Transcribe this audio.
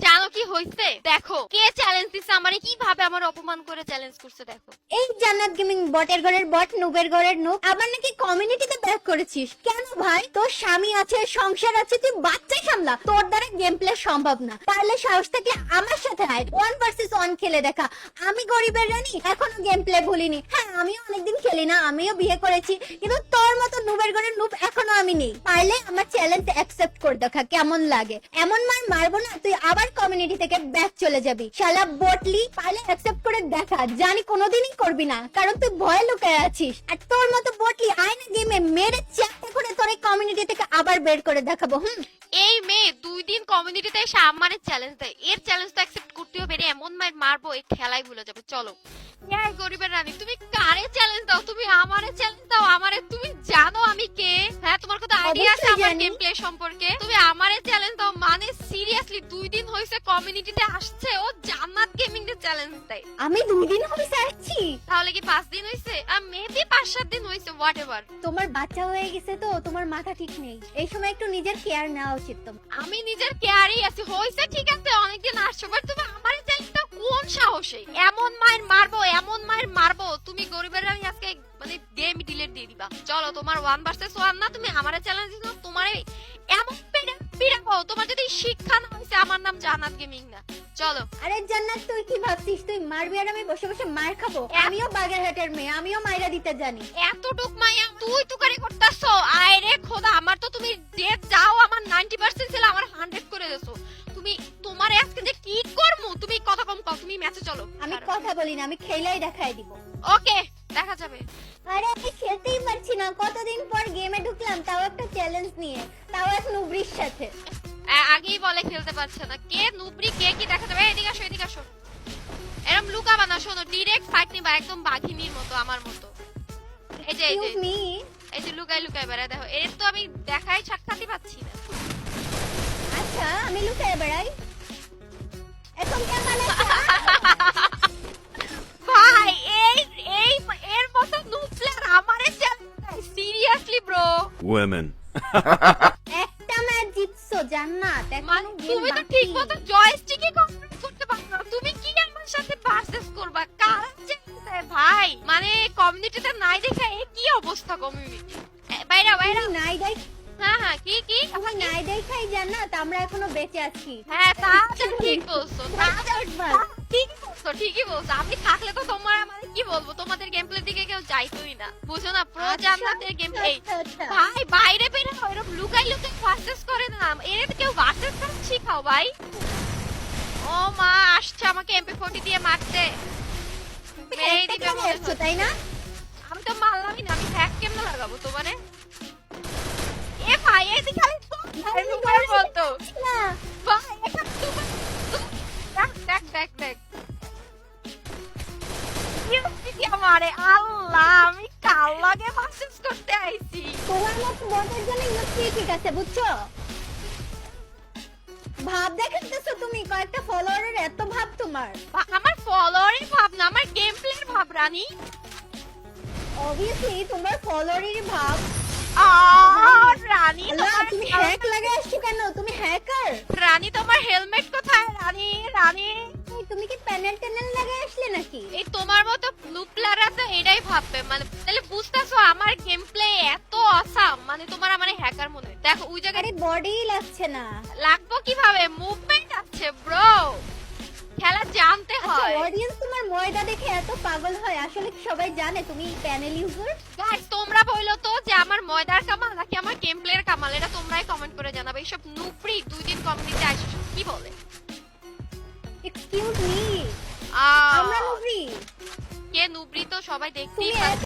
জানো কি হইছে? দেখো কে চ্যালেঞ্জ দিছে আমারে, কিভাবে আমার অপমান করে চ্যালেঞ্জ করছে দেখো। এই জান্নাত গেমিং বটের ঘরের বট, নুবের ঘরের নুব, আবার নাকি কমিউনিটিতে ব্যাক করেছিস কেন ভাই? তোর স্বামী আছে, সংসার আছে, তুই বাচ্চা সামলা, তোর দ্বারা গেম প্লে সম্ভব না। পারলে সাহস থাকলে আমার সাথে আয়, 1 vs 1 খেলে দেখা। আমি গরিবের রানী, এখনো গেম প্লে ভুলিনি। হ্যাঁ, আমিও অনেকদিন খেলি না, আমিও বিয়ে করেছি, কিন্তু তোর মতো নুবের ঘরের নুব এখনো আমি নেই। পারলে আমার চ্যালেঞ্জ অ্যাকসেপ্ট করে দেখা কেমন লাগে। এমন মার মারবো না তুই আবার কমিউনিটি থেকে ব্যাক চলে যাবি। শালা বটলি, পারলে অ্যাকসেপ্ট করে দেখা। জানি কোনোদিনই করবি না, কারণ তুই ভয় লুকায় আছিস। আর তোর মতো বটলি আয় না গেমে, মেরে চাকরি করে তোর এই কমিউনিটি থেকে আবার বের করে দেখাবো। এই মেয়ে 2 দিন কমিউনিটিতে এসে আমারে চ্যালেঞ্জ দেয়, এর চ্যালেঞ্জ তো অ্যাকসেপ্ট করতে হবে রে। এমন মার মারবো এই খেলাই ভুলে যাবে। চলো। এই গরিবের রানী, তুমি কারে চ্যালেঞ্জ দাও? তুমি আমারে চ্যালেঞ্জ দাও। আমারে তুমি জানো আমি কে? হ্যাঁ, তোমার কথা আইডিয়া আছে আমার গেম প্লে সম্পর্কে? তুমি আমারে চ্যালেঞ্জ দাও মানে সিরিয়াসলি 2 দিন হইছে কমিউনিটিতে আসছে, ও জান্নাত গেমিং এর চ্যালেঞ্জ দেয়। আমি 2 দিন হইছে আসছি। তাহলে কি 5 দিন হইছে? মেবি 5-7 দিন হইছে, হোয়াটএভার। তোমার বাচ্চা হয়ে গেছে তো তোমার মাথা ঠিক নেই। এই সময় একটু নিজের কেয়ার নেওয়া উচিত তোমার। আমি নিজের কেয়ারই আছি। হইছে ঠিক আছে, অনেকদিন আসছো, বাট তুমি আমারে চ্যালেঞ্জটা কোন সাহসে? এমন মায়ের মারবো, এমন মায়ের মারবো, তুমি গরিবের রানী আজকে মানে গেম ডিলিট দিয়ে দিবা। চলো, তোমার 1 vs 1 না, তুমি আমারে চ্যালেঞ্জ দিছো, তোমারে এমন পিড়াবো। তোমার যদি শিক্ষা না হইছে, আমার নাম জান্নাত গেমিং না। চলো। আরে জান্নাত, তুই কি ভাবছিস তুই মারবি আর আমি বসে বসে মার খাবো? আমিও বাগেরহাটের মেয়ে, আমিও মাইরা দিতে জানি। এতটুক মাইয়া তুই তুকারি করতেছো? আয় রে খোদা, আমার তো তুমি যে যাও আমার 90% ছিল, আমার 100 করে দেছো তুমি। তোমার আজকে যে কি করমু, তুমি কথা কম কও। তুমি ম্যাচে চলো। আমি কথা বলি না, আমি খেলাই দেখাই দিব। ওকে, দেখা যাবে। আরে আমি খেলতেই পারছি না, কতদিন পর গেমে ঢুকলাম, তাও একটা চ্যালেঞ্জ নিয়ে, তাও এক নুবরির সাথে। আগেই বলে খেলতে পারছে না। কে নুবরি, কে কি দেখা যাবে? এদিকে আসো, এদিকে আসো। এরকম লুকাবা না, শোনো, ডিরেক্ট ফাইট নিবা একদম বাঘিনীর মতো, আমার মতো। এই যে এই যে এক্সকিউজ মি, এই যে লুকাই লুকাই বেড়ায় দেখো, এর তো আমি দেখাই সাক্ষাৎই পাচ্ছি না। আচ্ছা আমি লুকায় বেড়াই এখন কেমন আছে? ভাই এই এই এর মতো নুব প্লেয়ার আমারে চ্যালেঞ্জ, সিরিয়াসলি ব্রো। Women. একটা ম্যাচ জিতছো জান্নাত, মানে এখন তুমি তো ঠিক মতো জয়স্টিকই কন্ট্রোল করতে পারো না, তুমি কি আমার সাথে ভার্সেস করবা? কারা চ্যালেঞ্জ ভাই? মানে কমিউনিটিতে নাই দেখে এ কি অবস্থা কমিউনিটি। বাইরা বাইরা। নাই দেখ, হ্যাঁ হ্যাঁ, কি কি এখন নাই দেখাই জান্নাত আমরা এখনো বেঁচে আছি। হ্যাঁ, তা তো ঠিক বলছো, তা তো উঠবা। ঠিকই বলছো, ঠিকই বলছো। আমি থাকলে তো তোমার মানে কি বলবো, তোমাদের গেম প্লে দিকে কেউ যাইতোই না, বুঝো না? প্রো জান্নাতের গেম প্লে। আচ্ছা। ভাই বাইরে বের হও, এরকম লুকাই লুকাই ভার্সেস করে না, এর কেউ ভার্সেস করা শিখাও ভাই। ও মা, আসছে আমাকে এমপি40 দিয়ে মারতে। মেরে দিবে মনে হচ্ছে। তাই না? আমি তো মারলামই না, আমি হ্যাক কেমনে লাগাবো তোমারে? এ ভাই এদিকে খালি তো বলতো না ভাই, এটা দেখ দেখ দেখ দেখ কি আমারে। আল্লাহ, আমি কাল লাগে ভার্সেস করতে আইছি। তোমার মত বটের জন্য ইউসি ঠিক আছে, বুঝছো? ভাব দেখাতেছো তুমি, কয়েকটা ফলোয়ারের এত ভাব তোমার। আমার ফলোয়ারের ভাব না, আমার গেম প্লের ভাব রানী। অবভিয়াসলি তোমার ফলোয়ারের ভাব। রানী আল্লাহ, তুমি হ্যাক লাগা আসছো কেন? তুমি হ্যাকার? রানী তোমার হেলমেট কোথায়? রানী রানী তুমি কি প্যানেল ট্যানেল লাগা আসলে নাকি? এই তোমার মতো নুপ্লাররা তো এটাই ভাববে, মানে তাহলে বুঝতেছো আমার গেম প্লে এত অসাম, মানে তোমার আমার হ্যাকার মনে হয়। দেখো ওই জায়গায় আরে বডিই লাগছে না। লাগবো কিভাবে? মুভমেন্ট আছে ব্রো, খেলা জানতে হয়। অডিয়েন্স তোমার ময়দা দেখে এত পাগল হয়, আসলে কি সবাই জানে তুমি প্যানেল ইউজার? গাইস, তোমরা বলো তো যে আমার ময়দার কামাল নাকি আমার গেম প্লের কামাল, এটা তোমরাই কমেন্ট করে জানাবে। এইসব নুপ্রি 2 দিন কমিউনিটিতে আইসো কি বলে? এক্সকিউজ মি, আমরা নুবরি। কে নুব্রি তো সবাই দেখতেই তুমি পাচ্ছে।